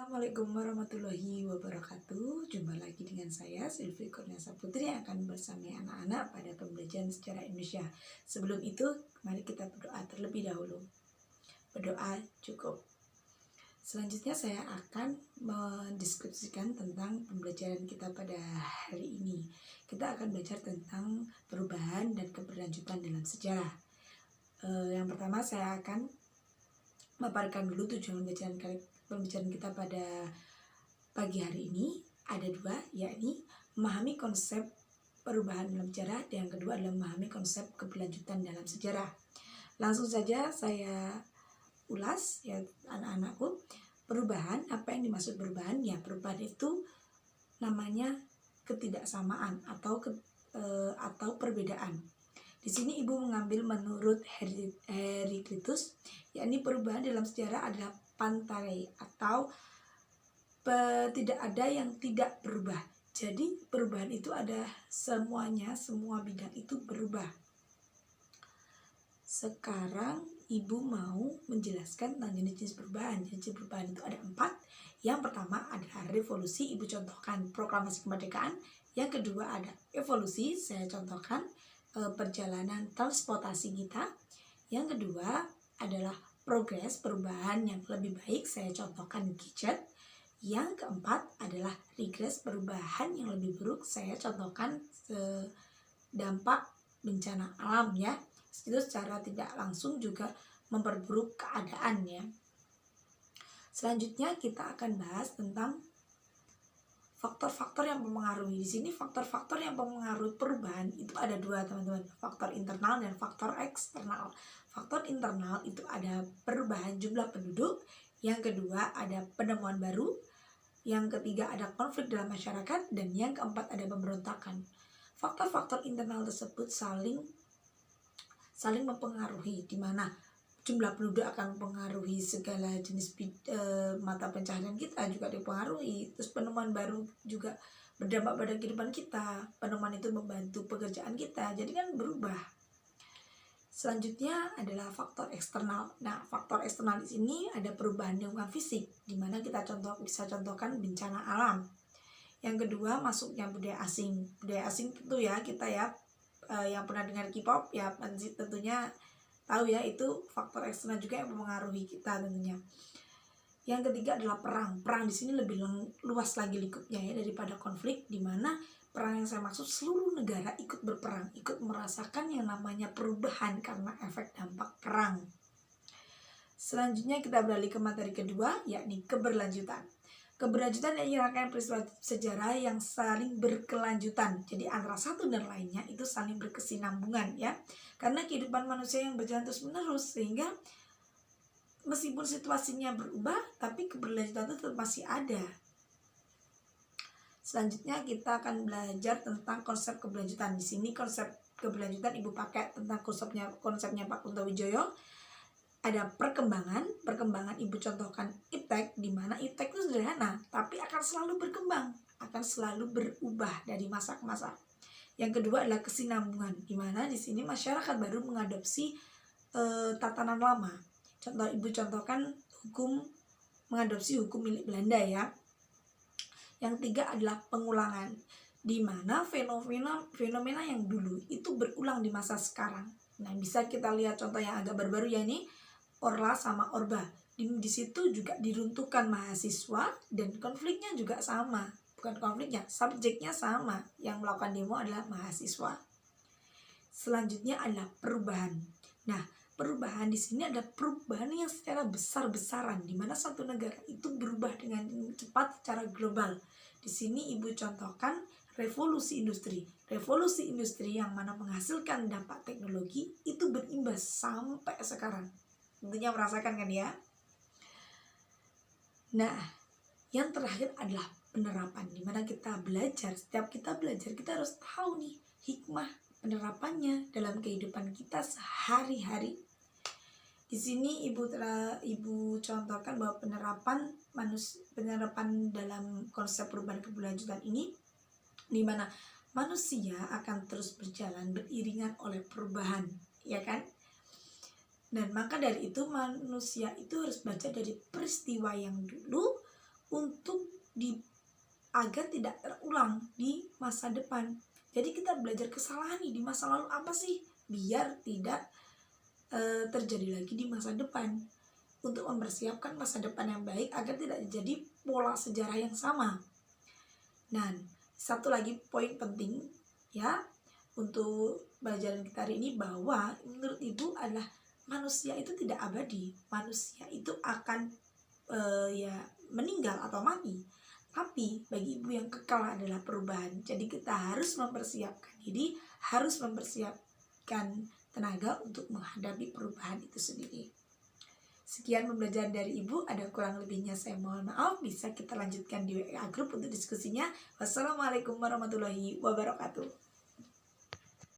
Assalamualaikum warahmatullahi wabarakatuh. Jumpa lagi dengan saya Sylvie Kurniasa Putri yang akan bersama anak-anak pada pembelajaran sejarah Indonesia. Sebelum itu, mari kita berdoa terlebih dahulu. Berdoa cukup. Selanjutnya saya akan mendeskripsikan tentang pembelajaran kita pada hari ini. Kita akan belajar tentang perubahan dan keberlanjutan dalam sejarah. Yang pertama saya akan memaparkan dulu tujuan pembicaraan kita pada pagi hari ini. Ada dua, yakni memahami konsep perubahan dalam sejarah, dan yang kedua adalah memahami konsep keberlanjutan dalam sejarah. Langsung saja saya ulas ya anak-anakku. Perubahan, apa yang dimaksud perubahan? Ya, perubahan itu namanya ketidaksamaan atau perbedaan. Di sini ibu mengambil menurut Heraclitus, yakni perubahan dalam sejarah adalah pantarei atau tidak ada yang tidak berubah. Jadi perubahan itu ada semuanya, semua bidang itu berubah. Sekarang ibu mau menjelaskan tentang jenis-jenis perubahan. Jenis perubahan itu ada 4. Yang pertama adalah revolusi, ibu contohkan proklamasi kemerdekaan. Yang kedua ada evolusi, saya contohkan perjalanan transportasi kita. Yang kedua adalah progres, perubahan yang lebih baik, saya contohkan gadget. Yang keempat adalah regres, perubahan yang lebih buruk, saya contohkan dampak bencana alam ya. Itu secara tidak langsung juga memperburuk keadaan ya. Selanjutnya kita akan bahas tentang faktor-faktor yang mempengaruhi. Di sini faktor-faktor yang mempengaruhi perubahan itu ada 2, teman-teman. Faktor internal dan faktor eksternal. Faktor internal itu ada perubahan jumlah penduduk, yang kedua ada penemuan baru, yang ketiga ada konflik dalam masyarakat, dan yang keempat ada pemberontakan. Faktor-faktor internal tersebut saling mempengaruhi, di mana jumlah penduduk akan mempengaruhi segala jenis mata pencaharian kita juga dipengaruhi. Terus penemuan baru juga berdampak pada kehidupan kita. Penemuan itu membantu pekerjaan kita, jadi kan berubah. Selanjutnya adalah faktor eksternal. Nah, faktor eksternal di sini ada perubahan lingkungan fisik, di mana kita bisa contohkan bencana alam. Yang kedua masuknya budaya asing. Budaya asing tentu ya kita ya yang pernah dengar K-pop ya tentunya tahu ya, itu faktor eksternal juga yang mempengaruhi kita tentunya. Yang ketiga adalah perang. Perang di sini lebih luas lagi lingkupnya ya daripada konflik, di mana perang yang saya maksud seluruh negara ikut berperang, ikut merasakan yang namanya perubahan karena efek dampak perang. Selanjutnya kita beralih ke materi kedua, yakni keberlanjutan. Keberlanjutan yang rangkaian peristiwa sejarah yang saling berkelanjutan. Jadi antara satu dan lainnya itu saling berkesinambungan ya. Karena kehidupan manusia yang berjalan terus-menerus, sehingga meskipun situasinya berubah, tapi keberlanjutan itu tetap masih ada. Selanjutnya kita akan belajar tentang konsep keberlanjutan. Di sini konsep keberlanjutan ibu pakai tentang konsepnya Pak Kuntowijoyo. Ada perkembangan ibu contohkan iptek, di mana iptek itu sederhana tapi akan selalu berkembang, akan selalu berubah dari masa ke masa. Yang kedua adalah kesinambungan, di mana di sini masyarakat baru mengadopsi tatanan lama. Ibu contohkan mengadopsi hukum milik Belanda ya. Yang tiga adalah pengulangan, di mana fenomena yang dulu itu berulang di masa sekarang. Nah, bisa kita lihat contoh yang agak baru-baru ya, ini Orla sama Orba. Di situ juga diruntuhkan mahasiswa, dan konfliknya juga sama. Bukan konfliknya, subjeknya sama. Yang melakukan demo adalah mahasiswa. Selanjutnya adalah perubahan. Nah, perubahan di sini ada perubahan yang secara besar-besaran, di mana satu negara itu berubah dengan cepat secara global. Di sini ibu contohkan revolusi industri. Revolusi industri yang mana menghasilkan dampak teknologi itu berimbas sampai sekarang. Tentunya merasakan kan ya. Nah, yang terakhir adalah penerapan, di mana kita belajar. Setiap kita belajar, kita harus tahu nih hikmah penerapannya dalam kehidupan kita sehari-hari. Di sini ibu contohkan bahwa penerapan dalam konsep perubahan keberlanjutan ini, di mana manusia akan terus berjalan beriringan oleh perubahan, ya kan? Dan maka dari itu manusia itu harus belajar dari peristiwa yang dulu agar tidak terulang di masa depan. Jadi kita belajar kesalahan nih di masa lalu apa sih biar tidak terjadi lagi di masa depan, untuk mempersiapkan masa depan yang baik agar tidak terjadi pola sejarah yang sama. Nah, satu lagi poin penting ya untuk pelajaran kita hari ini, bahwa menurut Ibu adalah manusia itu tidak abadi. Manusia itu akan ya meninggal atau mati. Tapi bagi Ibu yang kekal adalah perubahan. Jadi kita harus mempersiapkan diri, harus mempersiapkan tenaga untuk menghadapi perubahan itu sendiri. Sekian pembelajaran dari Ibu, ada kurang lebihnya saya mohon maaf. Bisa kita lanjutkan di WA group untuk diskusinya. Wassalamualaikum warahmatullahi wabarakatuh.